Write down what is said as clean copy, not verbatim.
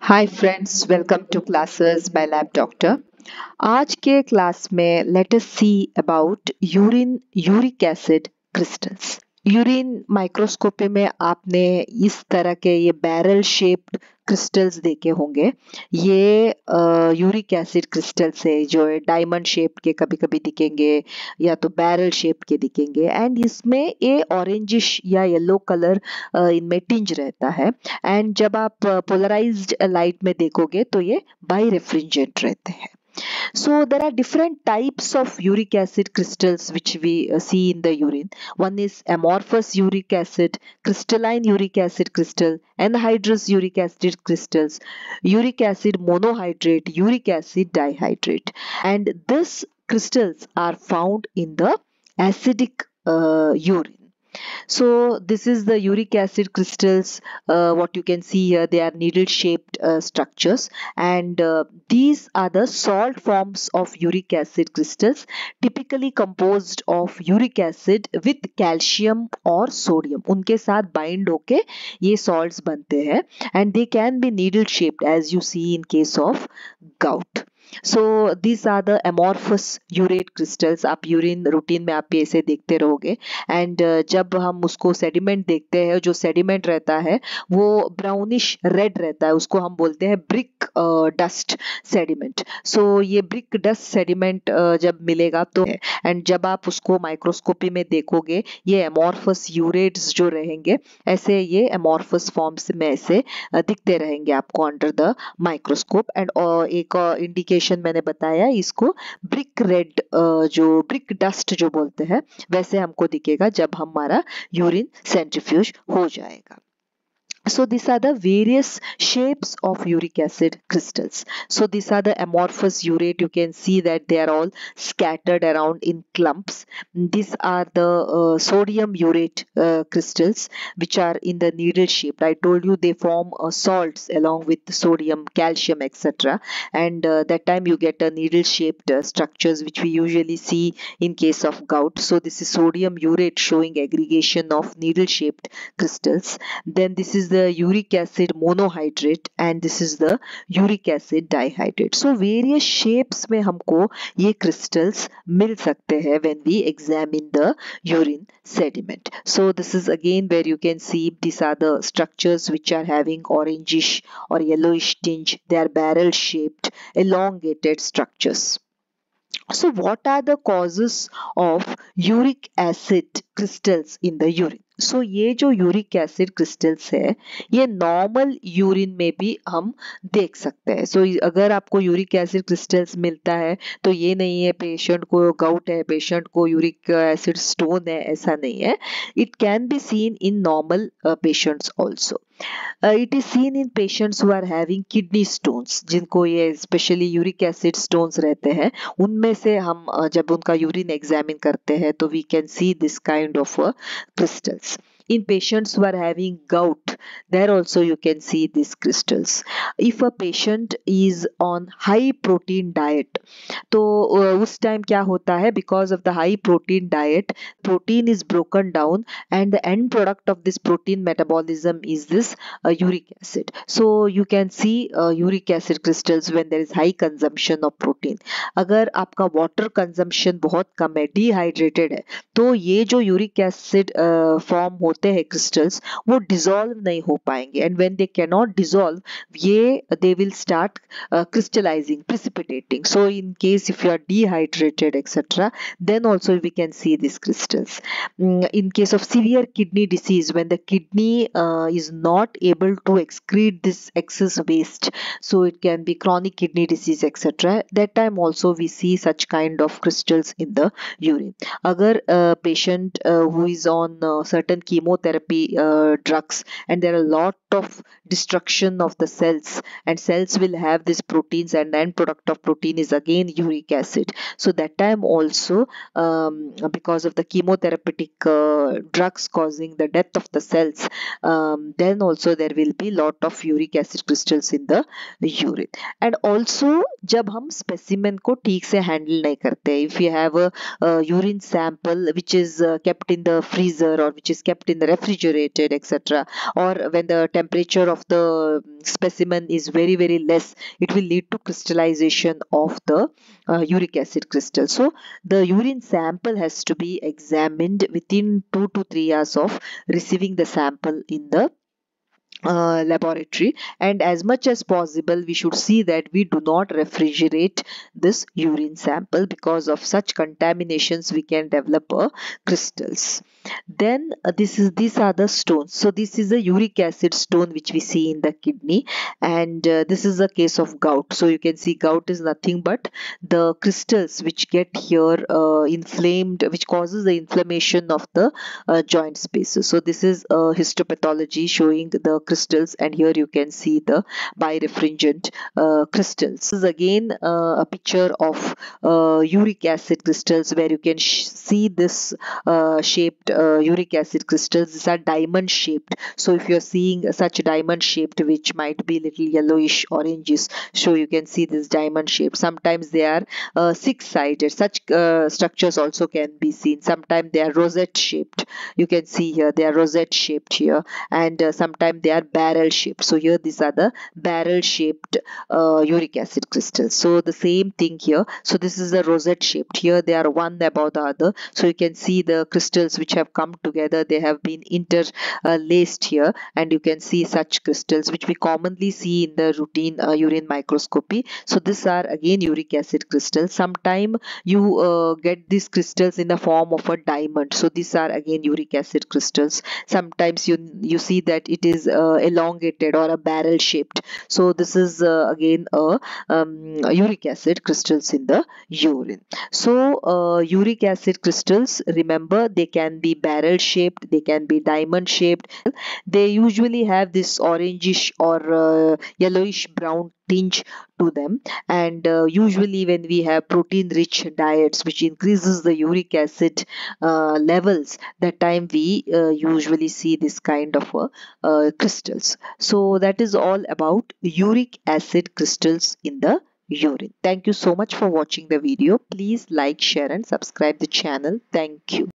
Hi friends, welcome to classes by lab doctor. आज के class में let us see about urine uric acid crystals. Urine microscopy में आपने इस तरह के ये बैरल शेप्ड क्रिस्टल्स देखे होंगे। ये यूरिक एसिड क्रिस्टल्स है जो डायमंड शेप के कभी कभी दिखेंगे या तो बैरल शेप के दिखेंगे एंड इसमें ये ऑरेंजिश या येलो कलर इनमें टिंज रहता है। एंड जब आप पोलराइज्ड लाइट में देखोगे तो ये बाई रेफ्रिजरेंट रहते हैं। So there are different types of uric acid crystals which we see in the urine. One is amorphous uric acid, crystalline uric acid crystal, anhydrous uric acid crystals, uric acid monohydrate, uric acid dihydrate. And these crystals are found in the acidic urine. So this is the uric acid crystals. What you can see here, they are needle shaped structures, and these are the salt forms of uric acid crystals, typically composed of uric acid with calcium or sodium. उनके साथ bind होके ये salts बनते हैं and they can be needle shaped as you see in case of gout. So these are the amorphous urate crystals. आप urine routine में आप ऐसे देखते रहोगे एंड जब हम उसको सेडिमेंट देखते हैं, जो सेडिमेंट रहता है वो ब्राउनिश रेड रहता है, उसको हम बोलते हैं ब्रिक डस्ट सेडिमेंट। सो ये ब्रिक डस्ट सेडिमेंट जब मिलेगा तो एंड जब आप उसको माइक्रोस्कोपी में देखोगे ये एमॉर्फस यूरेट्स जो रहेंगे ऐसे ये एमॉर्फस फॉर्म्स में ऐसे दिखते रहेंगे आपको अंडर द माइक्रोस्कोप। एंड एक इंडिकेशन मैंने बताया इसको ब्रिक रेड जो ब्रिक डस्ट जो बोलते हैं वैसे हमको दिखेगा जब हमारा यूरिन सेंट्रीफ्यूज हो जाएगा। So these are the various shapes of uric acid crystals. So these are the amorphous urate. You can see that they are all scattered around in clumps. These are the sodium urate crystals which are in the needle shape. I told you they form salts along with sodium, calcium, etc. And that time you get a needle shaped structures which we usually see in case of gout. So this is sodium urate showing aggregation of needle shaped crystals. Then this is the uric acid monohydrate and this is the uric acid dihydrate. So various shapes में हमको ये crystals मिल सकते हैं when we examine the urine sediment. So this is again where you can see these are the structures which are having orangish or yellowish tinge. They are barrel shaped, elongated structures. So what are the causes of uric acid crystals in the urine? So ये जो uric acid crystals है ये normal urine में भी हम देख सकते हैं। सो अगर आपको यूरिक एसिड क्रिस्टल्स मिलता है तो ये नहीं है पेशेंट को गाउट है, पेशेंट को यूरिक एसिड स्टोन है, ऐसा नहीं है। It can be seen in normal patients also. It is seen in patients who are having kidney stones, जिनको ये स्पेशली यूरिक एसिड स्टोन्स रहते हैं उनमें से हम जब उनका यूरिन एग्जामिन करते हैं तो we can see this kind of crystals. In patients who are having gout, there also you can see these crystals. If a patient is on high protein diet, तो उस टाइम क्या होता है, because of the high protein diet, protein is broken down and the end product of this protein metabolism is this uric acid. So you can see uric acid crystals when there is high consumption of protein. अगर आपका water consumption बहुत कम है, dehydrated है, तो ये जो uric acid form होते हैं crystals वो dissolve नहीं हो पाएंगे and when they cannot dissolve ये they will start crystallizing, precipitating. So in case if you are dehydrated etc, then also we can see these crystals. In case of severe kidney disease, when the kidney is not able to excrete this excess waste, so it can be chronic kidney disease etc, that time also we see such kind of crystals in the urine. अगर patient who is on certain chemotherapy drugs and there are a lot of destruction of the cells and cells will have these proteins and the end product of protein is again uric acid. So that time also because of the chemotherapeutic drugs causing the death of the cells, then also there will be lot of uric acid crystals in the urine. And also जब हम specimen को ठीक से handle नहीं करते, if you have a urine sample which is kept in the freezer or which is kept in the refrigerated, etc., or when the temperature of the specimen is very very less, it will lead to crystallization of the uric acid crystal. So the urine sample has to be examined within 2 to 3 hours of receiving the sample in the laboratory, and as much as possible we should see that we do not refrigerate this urine sample, because of such contaminations we can develop crystals. Then these are the stones. So this is a uric acid stone which we see in the kidney, and this is a case of gout. So you can see gout is nothing but the crystals which get here inflamed, which causes the inflammation of the joint spaces. So this is a histopathology showing the crystals, and here you can see the birefringent crystals. This is again a picture of uric acid crystals, where you can see this shaped uric acid crystals. These are diamond shaped. So if you're seeing such diamond shaped, which might be little yellowish oranges, so you can see this diamond shape. Sometimes they are six-sided. Such structures also can be seen. Sometimes they are rosette shaped. You can see here they are rosette shaped here, and sometimes they are barrel shaped. So here these are the barrel shaped uric acid crystals. So the same thing here. So this is the rosette shaped. Here they are one above the other. So you can see the crystals which have come together. They have been interlaced here, and you can see such crystals which we commonly see in the routine urine microscopy. So these are again uric acid crystals. Sometime you get these crystals in the form of a diamond. So these are again uric acid crystals. Sometimes you see that it is elongated or a barrel shaped. So this is again a uric acid crystals in the urine. So uric acid crystals, remember, they can be barrel shaped, they can be diamond shaped. They usually have this orangish or yellowish brown tinge to them, and usually when we have protein rich diets which increases the uric acid levels, that time we usually see this kind of crystals. So that is all about uric acid crystals in the urine. Thank you so much for watching the video. Please like, share and subscribe the channel. Thank you.